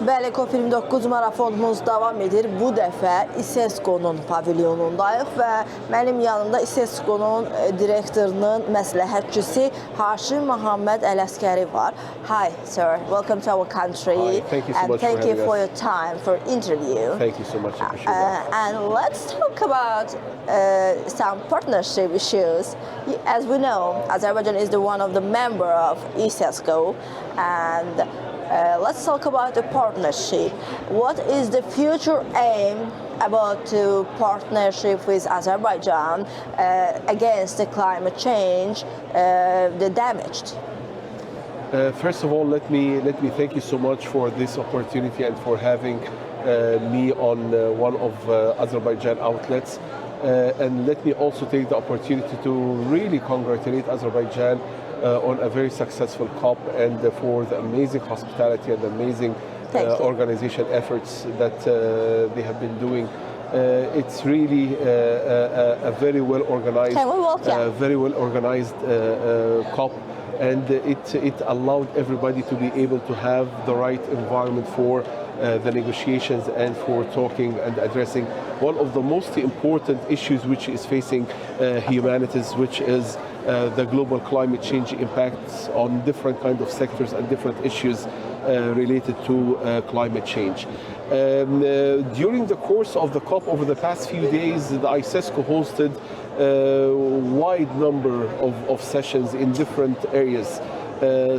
Bəli, COP29 marafonumuz davam edir. Bu dəfə İCESKO-nun pavilyonundayıq və mənim yanımda İCESKO-nun direktorunun məsləhətçisi MOHAMED ASKARİ var. Hi, sir. Welcome to our country. Hi. Thank you so much thank for you having for us. your time for interview. Thank you so much. I appreciate that. And let's talk about some partnership issues. As we know, Azerbaijan is one of the member of İCESKO, and let's talk about the partnership. What is the future aim about the partnership with Azerbaijan against the climate change, the damaged? First of all, let me thank you so much for this opportunity and for having me on one of Azerbaijan outlets. And let me also take the opportunity to really congratulate Azerbaijan on a very successful COP and for the amazing hospitality and amazing organization efforts that they have been doing. It's really a very well organized, COP, and it allowed everybody to be able to have the right environment for the negotiations and for talking and addressing one of the most important issues which is facing humanities, which is the global climate change impacts on different kind of sectors and different issues related to climate change. During the course of the COP over the past few days, the ICESKO hosted a wide number of sessions in different areas.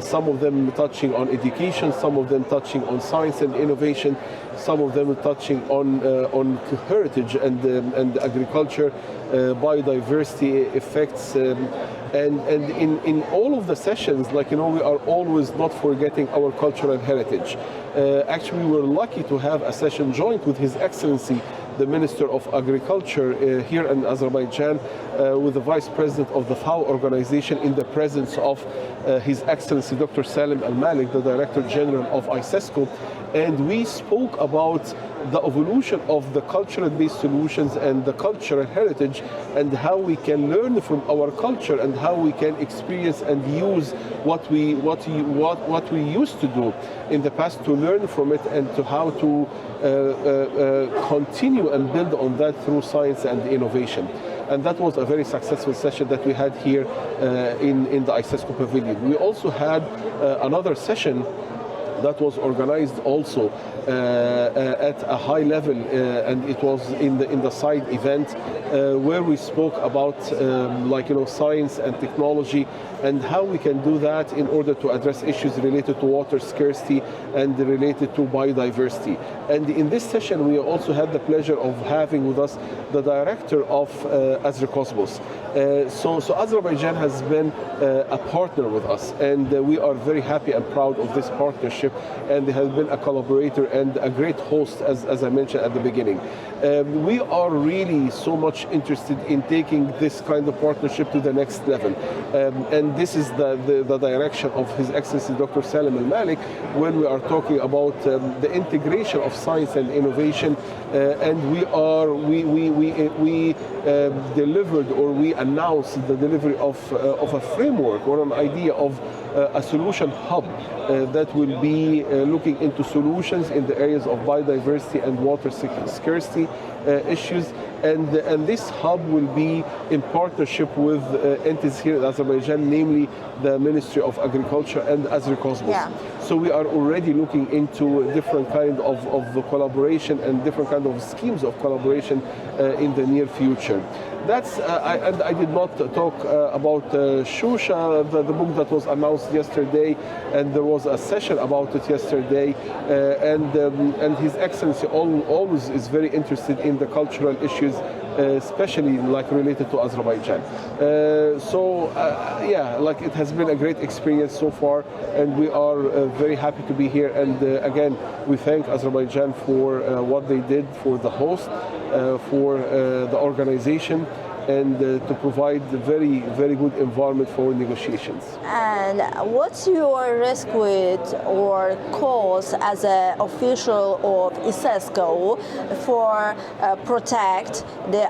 Some of them touching on education, some of them touching on science and innovation, some of them touching on heritage and agriculture, biodiversity effects, and in all of the sessions, like, we are always not forgetting our cultural heritage. Actually, we were lucky to have a session joint with His Excellency, the Minister of Agriculture here in Azerbaijan, with the Vice President of the FAO organization, in the presence of His Excellency Dr. Salim Al-Malik, the Director General of ICESKO, and we spoke about the evolution of the cultural-based solutions and the cultural heritage, and how we can learn from our culture and how we can experience and use what we used to do in the past, to learn from it and to how to continue and build on that through science and innovation. And that was a very successful session that we had here in the ICESKO Pavilion. We also had another session that was organized also at a high level, and it was in the side event where we spoke about science and technology and how we can do that in order to address issues related to water scarcity and related to biodiversity. And in this session, we also had the pleasure of having with us the director of AzRikosmos. So Azerbaijan has been a partner with us, and we are very happy and proud of this partnership, and they have been a collaborator and a great host, as I mentioned at the beginning. We are really so much interested in taking this kind of partnership to the next level, and this is the direction of His Excellency Dr. Salim Al-Malik when we are talking about the integration of science and innovation, and we delivered, or we announced the delivery of a framework or an idea of a solution hub that will be looking into solutions in the areas of biodiversity and water scarcity issues. And this hub will be in partnership with entities here in Azerbaijan, namely the Ministry of Agriculture and AzRikosmos. Yeah. So we are already looking into different kind of collaboration and different kind of schemes of collaboration in the near future. That's and I did not talk about Shusha, the book that was announced yesterday, and there was a session about it yesterday, and His Excellency always is very interested in the cultural issues, especially related to Azerbaijan. It has been a great experience so far, and we are very happy to be here. And again, we thank Azerbaijan for what they did for the host, for the organization, and to provide a very, very good environment for negotiations. And what's your risk with or cause as an official of İCESKO for protect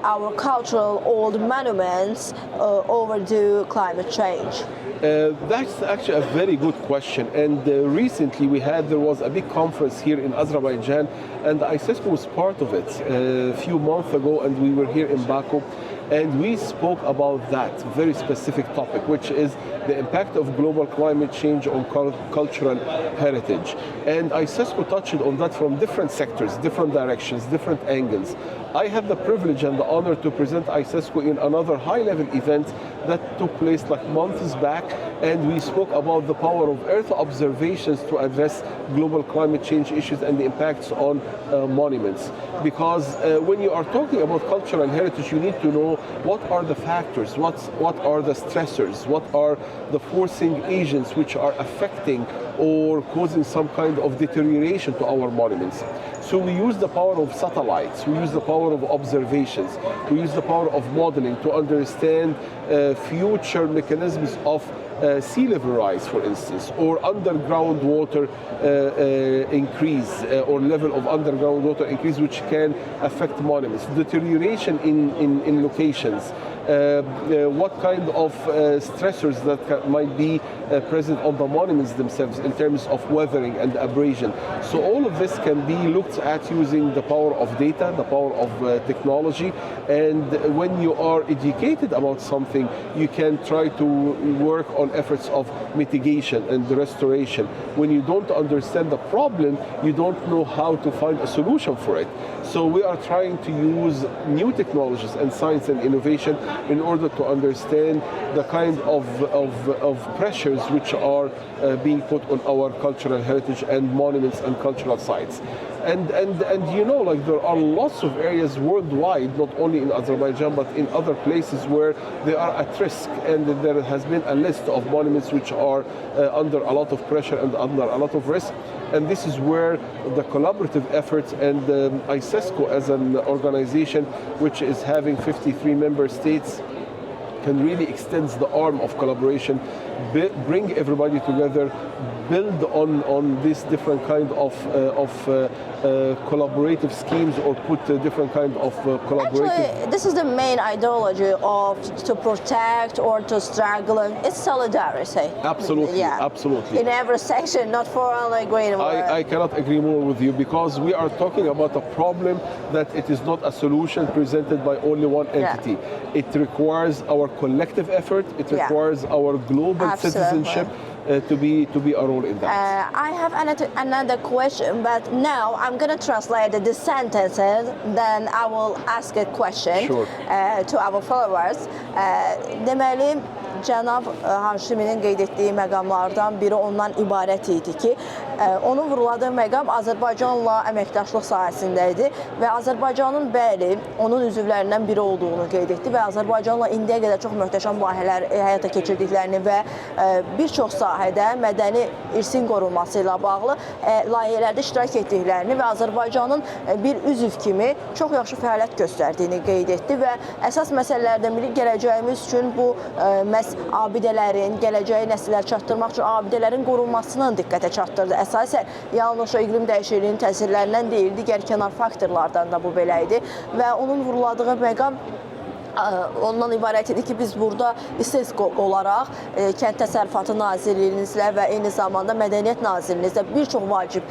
our cultural old monuments over the climate change? That's actually a very good question. And recently there was a big conference here in Azerbaijan, and ICESKO was part of it a few months ago, and we were here in Baku. And we spoke about that very specific topic, which is the impact of global climate change on cultural heritage. And ICESKO touched on that from different sectors, different directions, different angles. I had the privilege and the honor to present ICESKO in another high-level event that took place like months back, and we spoke about the power of Earth observations to address global climate change issues and the impacts on monuments. Because when you are talking about cultural heritage, you need to know what are the factors, what are the stressors, what are the forcing agents which are affecting or causing some kind of deterioration to our monuments. So we use the power of satellites, we use the power of observations, we use the power of modeling to understand future mechanisms of sea level rise, for instance, or underground water increase, or level of underground water increase, which can affect monuments, deterioration in locations, what kind of stressors that might be present on the monuments themselves in terms of weathering and abrasion. So all of this can be looked at using the power of data, the power of technology, and when you are educated about something, you can try to work on efforts of mitigation and restoration. When you don't understand the problem, you don't know how to find a solution for it. So we are trying to use new technologies and science and innovation in order to understand the kind of pressures which are being put on our cultural heritage and monuments and cultural sites. And you know, like there are lots of areas worldwide, not only in Azerbaijan, but in other places where they are at risk, and there has been a list of monuments which are under a lot of pressure and under a lot of risk. And this is where the collaborative efforts and ICESKO as an organization, which is having 53 member states, can really extend the arm of collaboration, bring everybody together, build on this different kind of collaborative schemes, or put different kind of collaborative... Actually, this is the main ideology of to protect or to struggle, and it's solidarity. Absolutely, yeah. Absolutely. In every section, not for only green. I cannot agree more with you, because we are talking about a problem that it is not a solution presented by only one entity. Yeah. It requires our collective effort, it requires our global citizenship to be a role in that. I have another question, but now I'm going to translate the sentences, then I will ask a question to our followers. Deməli, Cənab Haşiminin qeyd etdiyi məqamlardan biri ondan ibarət idi ki, onun vuruladığı məqam Azərbaycanla əməkdaşlıq sahəsində idi və Azərbaycanın bəli, onun üzvlərindən biri olduğunu qeyd etdi və Azərbaycanla indiyə qədər çox möhtəşəm layihələr həyata keçirdiklərini və bir çox sahədə mədəni irsin qorunması ilə bağlı layihələrdə iştirak etdiklərini və Azərbaycanın bir üzv kimi çox yaxşı fəaliyyət göstərdiyini qeyd etdi və əsas məsələlərdən biri gələcəyimiz üçün bu abidələrin, gələcəyi nəsillər çatdırmaq üçün abidələrin qorunmasının diqqətə çatdırdı. Əsasən, yalnız iqlim dəyişikliyinin təsirlərindən deyil, digər kənar faktorlardan da bu belə idi və onun vuruladığı məqam ondan ibarət idi ki, biz burada İCESKO olaraq Kənd Təsərrüfatı Nazirliyinizlə və eyni zamanda Mədəniyyət Nazirliyinizlə bir çox vacib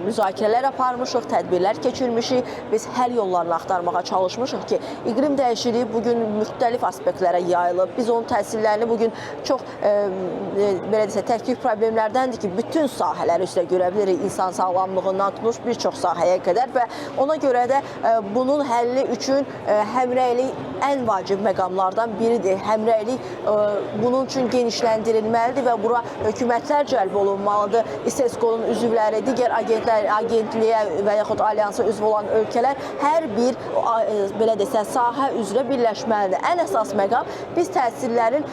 müzakirələr aparmışıq, tədbirlər keçirmişik. Biz həll yollarını axtarmağa çalışmışıq ki, iqlim dəyişikliyi bugün müxtəlif aspektlərə yayılıb. Biz onun təsirlərini bugün çox belə desə, tərkib problemlərdəndir ki, bütün sahələri üstə görə bilirik, insan sağlamlığından tutmuş bir çox sahəyə qədər və ona görə də bunun həlli üçün həmrəylik ən vacib məqamlardan biridir. Həmrəylik bunun üçün genişləndirilməlidir və bura hökumətlər cəlb olunmalıdır. İCESKO-nun üzvləri, digər agentliyə və yaxud alyansa üzv olan ölkələr hər bir belə desə, sahə üzrə birləşməlidir. Ən əsas məqam biz təsirlərin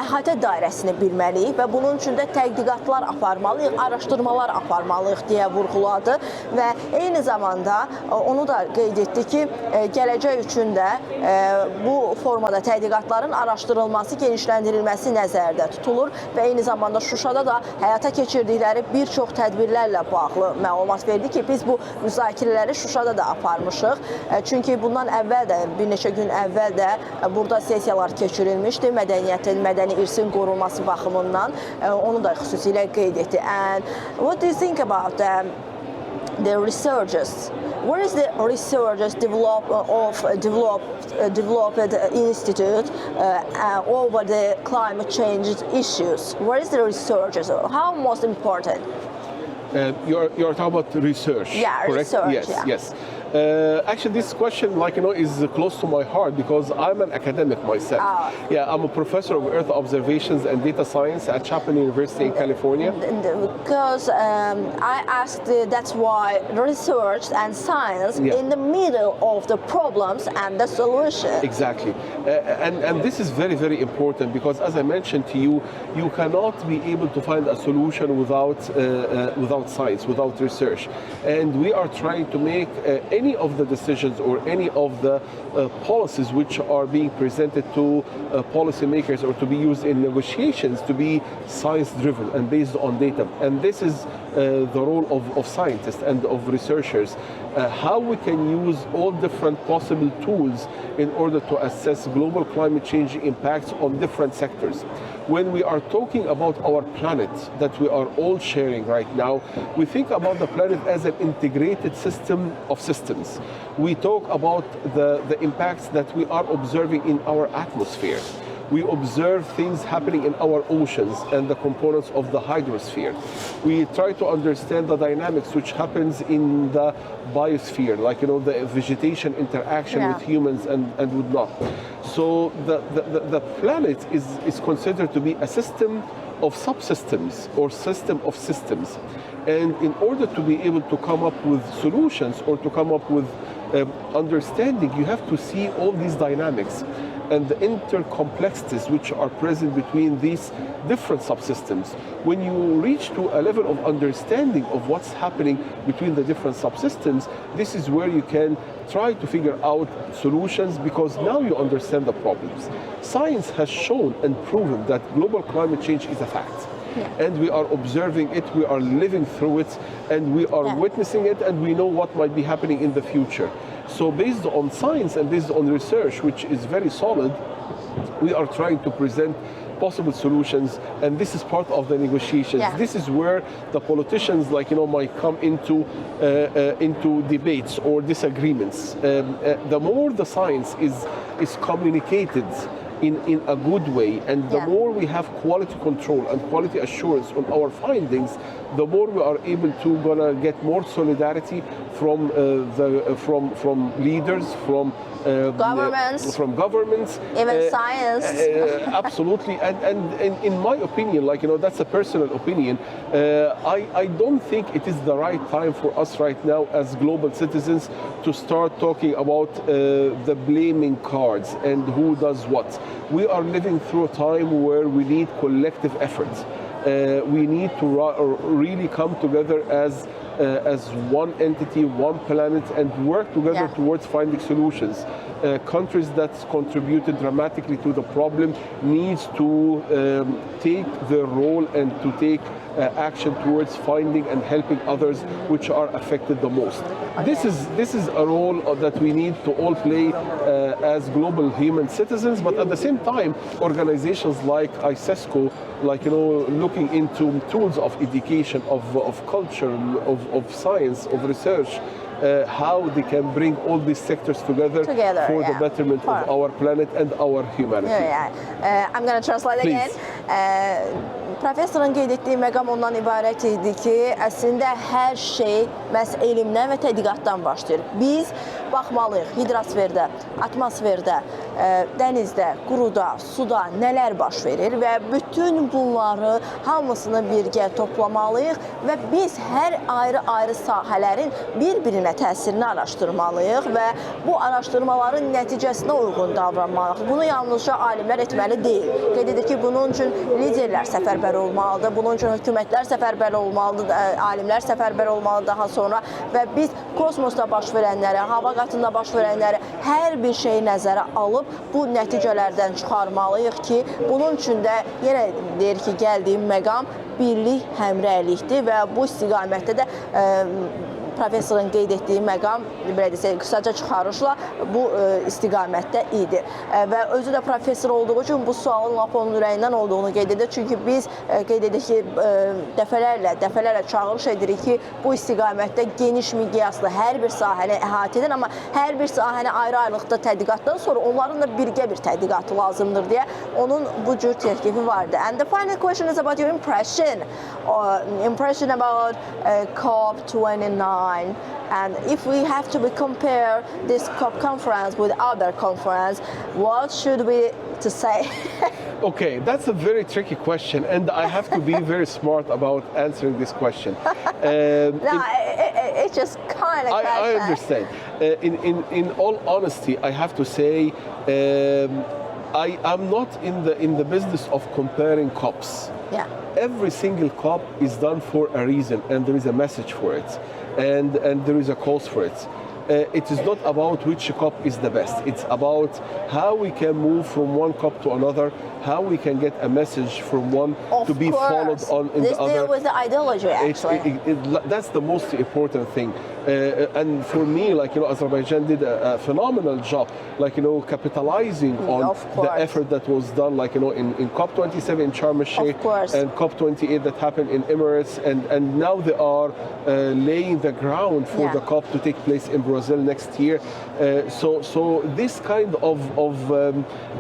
əhatə dairəsini bilməliyik və bunun üçün də tədqiqatlar aparmalıyıq, araşdırmalar aparmalıyıq deyə vurğuladı və eyni zamanda onu da qeyd etdi ki, gələcək üçün də bu formada tədqiqatların araşdırılması, genişləndirilməsi nəzərdə tutulur və eyni zamanda Şuşada da həyata keçirdikləri bir çox tədbirlərlə bağlı məlumat verdi ki, biz bu müzakirələri Şuşada da aparmışıq. Çünki bundan əvvəl də, bir neçə gün əvvəl də burada sessiyalar keçirilmişdi mədəniyyətin, mədəni irsin qorunması baxımından. Onu da xüsusilə qeyd etdi. And what do you think about the researchers? Where is the researchers developed institute over the climate change issues? Where is the researchers? How most important? You're talking about research, yeah, correct? Research, yes, yeah. yes. Actually, this question, is close to my heart because I'm an academic myself. Yeah, I'm a professor of Earth observations and data science at Chapman University in California. Because I asked, that's why research and science in the middle of the problems and the solution. Exactly, and this is very, very important because, as I mentioned to you, you cannot be able to find a solution without science, without research, and we are trying to make any of the decisions or any of the policies which are being presented to policymakers or to be used in negotiations to be science-driven and based on data. And this is the role of scientists and of researchers. How we can use all different possible tools in order to assess global climate change impacts on different sectors. When we are talking about our planet that we are all sharing right now, we think about the planet as an integrated system of systems. We talk about the impacts that we are observing in our atmosphere. We observe things happening in our oceans and the components of the hydrosphere. We try to understand the dynamics which happens in the biosphere, the vegetation interaction with humans and whatnot. So the planet is considered to be a system of subsystems or system of systems. And in order to be able to come up with solutions or to come up with understanding, you have to see all these dynamics and the intercomplexities which are present between these different subsystems. When you reach to a level of understanding of what's happening between the different subsystems, this is where you can try to figure out solutions because now you understand the problems. Science has shown and proven that global climate change is a fact. Yeah. And we are observing it, we are living through it, and we are witnessing it, and we know what might be happening in the future. So based on science and based on research, which is very solid, we are trying to present possible solutions, and this is part of the negotiations. Yeah. This is where the politicians, might come into debates or disagreements. The more the science is communicated in a good way, and the more we have quality control and quality assurance on our findings, the more we are able to get more solidarity from leaders, from governments, even science. Absolutely, and in my opinion, that's a personal opinion. I don't think it is the right time for us right now as global citizens to start talking about the blaming cards and who does what. We are living through a time where we need collective effort. We need to really come together as one entity, one planet, and work together towards finding solutions. Countries that contributed dramatically to the problem needs to take their role and to take action towards finding and helping others which are affected the most. Okay. This is a role that we need to all play as global human citizens, but at the same time, organizations like ICESKO, looking into tools of education, of culture, of science, of research, how they can bring all these sectors together for the betterment of our planet and our humanity. I'm going to translate again. Professorun qeyd etdiyi məqam ondan ibarət idi ki, əslində hər şey məhz elmdən və tədqiqatdan başlayır. Biz baxmalıyıq hidrosferdə, atmosferdə, dənizdə, quruda, suda nələr baş verir və bütün bunları hamısını birgə toplamalıyıq və biz hər ayrı-ayrı sahələrin bir-birinə təsirini araşdırmalıyıq və bu araşdırmaların nəticəsinə uyğun davranmalıyıq. Bunu yalnızca alimlər etməli deyil. Qeyd edir ki, bunun üçün liderlər səfərbər səfərbər olmalıdır. Bunun üçün hökumətlər səfərbər olmalıdır, alimlər səfərbər olmalıdır daha sonra və biz kosmosda baş verənləri, hava qatında baş verənləri hər bir şeyi nəzərə alıb bu nəticələrdən çıxarmalıyıq ki, bunun üçün də yenə deyir ki, gəldiyim məqam birlik, həmrəylikdir və bu istiqamətdə də professorun qeyd etdiyi məqam, belə desək, qısaca çıxarışla bu istiqamətdə idi. Və özü də professor olduğu üçün bu sualın lap onun ürəyindən olduğunu qeyd edir. Çünki biz qeyd edirik ki, dəfələrlə çağırış edirik ki, bu istiqamətdə geniş miqyaslı hər bir sahəni əhatə edən, amma hər bir sahəni ayrı-ayrılıqda tədqiqatdan sonra onların da birgə bir tədqiqatı lazımdır deyə onun bu cür təklifi vardı. And the final question is about your impression about COP29. And if we have to compare this COP conference with other conference, what should we to say? Okay, that's a very tricky question, and I have to be very smart about answering this question. It's just kind of. I understand. In all honesty, I have to say, I am not in the business of comparing COPs. Yeah. Every single COP is done for a reason, and there is a message for it, and there is a cause for it. It is not about which COP is the best. It's about how we can move from one COP to another, how we can get a message from one to be followed on in the other. This deal with the ideology, actually. That's the most important thing. And for me, like, Azerbaijan did a phenomenal job, like, capitalizing on the effort that was done, like, in COP27 in Sharm el-Sheikh and COP28 that happened in Emirates, and now they are laying the ground for the COP to take place in Brazil next year. So this kind of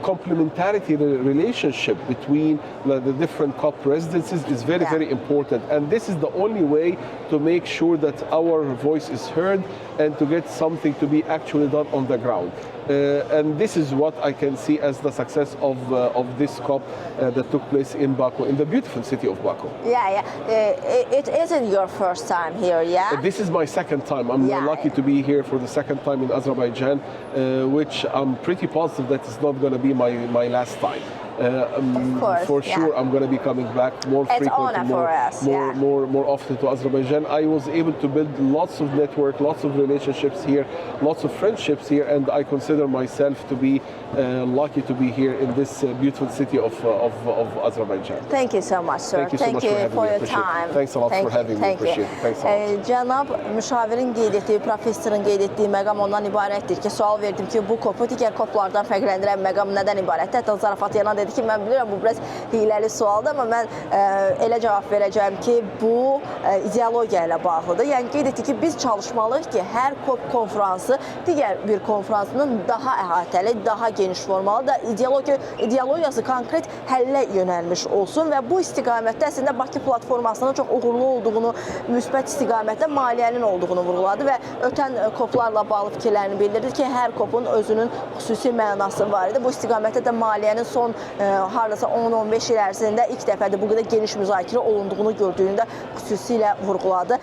complementarity relationship between the different COP presidencies is very, very important. And this is the only way to make sure that our voice is heard and to get something to be actually done on the ground. And this is what I can see as the success of this COP that took place in Baku, in the beautiful city of Baku. It isn't your first time here, yeah? This is my second time. I'm lucky to be here for the second time in Azerbaijan, which I'm pretty positive that it's not going to be my last time. For sure, I'm going to be coming back more frequently, more often to Azerbaijan. I was able to build lots of network, lots of relationships here, lots of friendships here, and I consider myself to be lucky to be here in this beautiful city of Azerbaijan. Thank you so much, sir. Thank you so much for your time. Thanks a lot for having me. Appreciate it. Thanks a lot. Cənab müşavirin qeyd etdiyi, professorun qeyd etdiyi məqam ondan ibarətdir ki, sual verdim ki, bu COP-u digər COP-lardan fərqləndirən məqam nədən ibarətdir? Hətta zarafat yana dedi ki, mən bilirəm, bu biraz hiləli sualdır, amma mən elə cavab verəcəyim ki, bu ideologiya ilə bağlıdır. Yəni, qeyd etdik ki, biz çalışmalıyıq ki, hər COP konfransı digər bir konfransının daha əhatəli, daha geniş formalı da ideologiyası konkret həllə yönəlmiş olsun və bu istiqamətdə əslində Bakı platformasının çox uğurlu olduğunu, müsbət istiqamətdə maliyyənin olduğunu vurğuladı və ötən COP-larla bağlı fikirlərini bildirdi ki, hər COP-un özünün xüsusi mənası var idi. Bu istiqamətdə də maliyyənin son hardasa 10-15 il ərzində ilk dəfədir bu qədər geniş müzakirə olunduğunu gördüyündə xüsusilə vurğuladı.